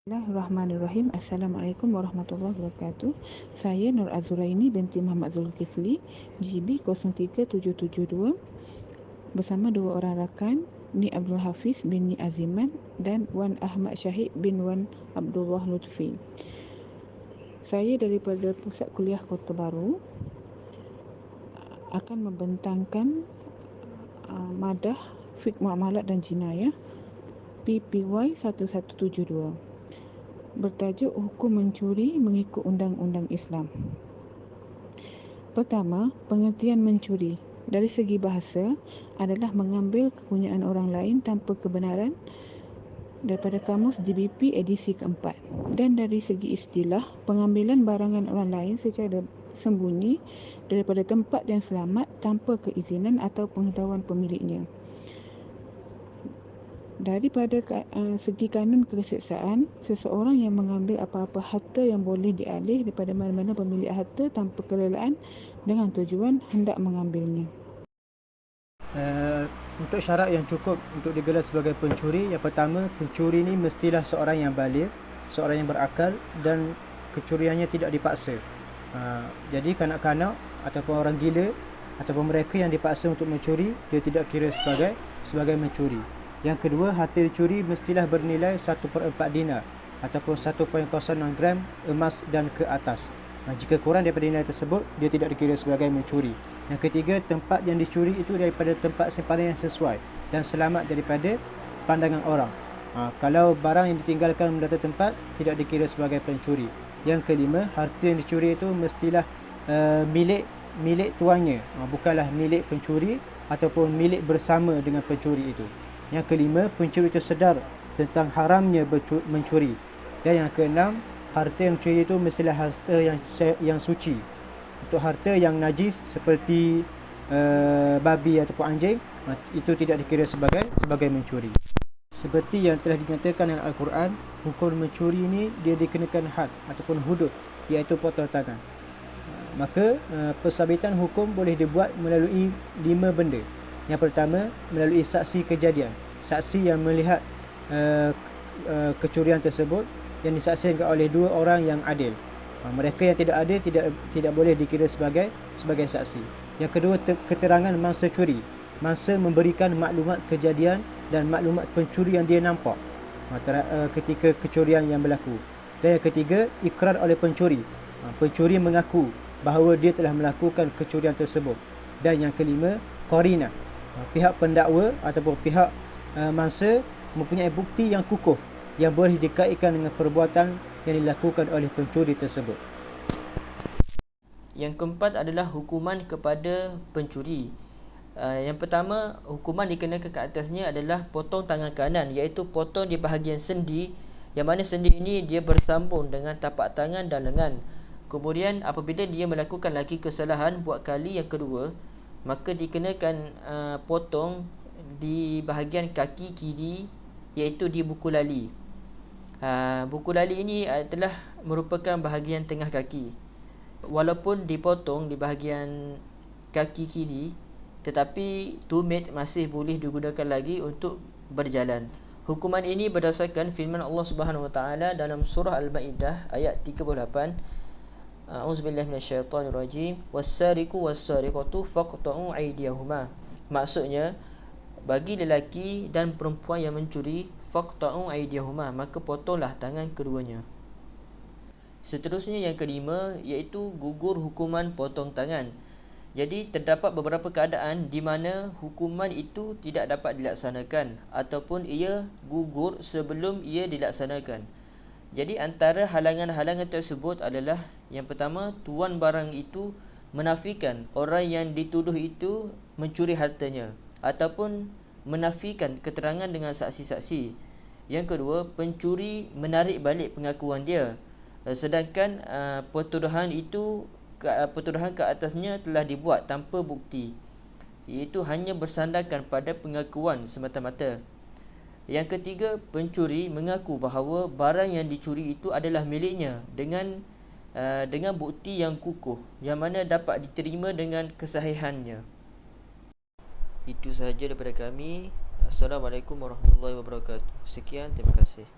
Bismillahirrahmanirrahim. Assalamualaikum warahmatullahi wabarakatuh. Saya Nur Azuraini binti Muhammad Zulkifli, GB 03772, bersama dua orang rakan, Ni Abdul Hafiz bin Ni Aziman dan Wan Ahmad Syahid bin Wan Abdullah Lutfi. Saya daripada Pusat Kuliah Kota Baru akan membentangkan madah Fiqh Muamalat dan Jinayah PPY 1172, bertajuk Hukum Mencuri Mengikut Undang-Undang Islam. Pertama, pengertian mencuri dari segi bahasa adalah mengambil kepunyaan orang lain tanpa kebenaran, daripada Kamus DBP edisi keempat. Dan dari segi istilah, pengambilan barangan orang lain secara sembunyi daripada tempat yang selamat tanpa keizinan atau pengetahuan pemiliknya. Daripada segi kanun keseksaan, seseorang yang mengambil apa-apa harta yang boleh dialih daripada mana-mana pemilik harta tanpa kerelaan dengan tujuan hendak mengambilnya. Untuk syarat yang cukup untuk digelar sebagai pencuri, yang pertama, pencuri ni mestilah seorang yang baligh, seorang yang berakal dan kecuriannya tidak dipaksa. Jadi kanak-kanak ataupun orang gila ataupun mereka yang dipaksa untuk mencuri, dia tidak kira sebagai mencuri. Yang kedua, harta dicuri mestilah bernilai 1/4 dinar ataupun 1.06 gram emas dan ke atas. Jika kurang daripada nilai tersebut, dia tidak dikira sebagai mencuri. Yang ketiga, tempat yang dicuri itu daripada tempat simpanan yang sesuai dan selamat daripada pandangan orang. Kalau barang yang ditinggalkan mendatar tempat, tidak dikira sebagai pencuri. Yang kelima, harta yang dicuri itu mestilah milik tuannya, bukanlah milik pencuri ataupun milik bersama dengan pencuri itu. Yang kelima, pencuri itu sedar tentang haramnya mencuri. Dan yang keenam, harta yang dicuri itu mestilah harta yang suci. Untuk harta yang najis seperti babi ataupun anjing, itu tidak dikira sebagai mencuri. Seperti yang telah dinyatakan dalam Al-Quran, hukum mencuri ini dia dikenakan had ataupun hudud, iaitu potong tangan. Maka pensabitan hukum boleh dibuat melalui 5 benda. Yang pertama, melalui saksi kejadian, saksi yang melihat kecurian tersebut yang disaksikan oleh 2 orang yang adil. Mereka yang tidak adil tidak boleh dikira sebagai saksi. Yang kedua, keterangan mangsa curi, mangsa memberikan maklumat kejadian dan maklumat pencuri yang dia nampak ketika kecurian yang berlaku. Dan yang ketiga, ikrar oleh pencuri, pencuri mengaku bahawa dia telah melakukan kecurian tersebut. Dan yang kelima, qarinah, pihak pendakwa ataupun pihak mangsa mempunyai bukti yang kukuh yang boleh dikaitkan dengan perbuatan yang dilakukan oleh pencuri tersebut. Yang keempat adalah hukuman kepada pencuri. Yang pertama, hukuman dikenakan ke atasnya adalah potong tangan kanan, iaitu potong di bahagian sendi, yang mana sendi ini dia bersambung dengan tapak tangan dan lengan. Kemudian apabila dia melakukan lagi kesalahan buat kali yang kedua, maka dikenakan potong di bahagian kaki kiri, iaitu di buku lali. Buku lali ini adalah merupakan bahagian tengah kaki. Walaupun dipotong di bahagian kaki kiri, tetapi tumit masih boleh digunakan lagi untuk berjalan. Hukuman ini berdasarkan firman Allah Subhanahu Wa Taala dalam surah Al-Maidah ayat 38. A'udzubillahi minasyaitonirrajim. Was-sariqu was-sariqatu faqta'u aydiyahuma. Maksudnya, bagi lelaki dan perempuan yang mencuri, faqta'u aydiyahuma, maka potonglah tangan keduanya. Seterusnya yang kelima, iaitu gugur hukuman potong tangan. Jadi terdapat beberapa keadaan di mana hukuman itu tidak dapat dilaksanakan ataupun ia gugur sebelum ia dilaksanakan. Jadi antara halangan-halangan tersebut adalah, yang pertama, tuan barang itu menafikan orang yang dituduh itu mencuri hartanya ataupun menafikan keterangan dengan saksi-saksi. Yang kedua, pencuri menarik balik pengakuan dia, sedangkan pertuduhan ke atasnya telah dibuat tanpa bukti, iaitu hanya bersandarkan pada pengakuan semata-mata. Yang ketiga, pencuri mengaku bahawa barang yang dicuri itu adalah miliknya dengan bukti yang kukuh, yang mana dapat diterima dengan kesahihannya. Itu sahaja daripada kami. Assalamualaikum warahmatullahi wabarakatuh. Sekian, terima kasih.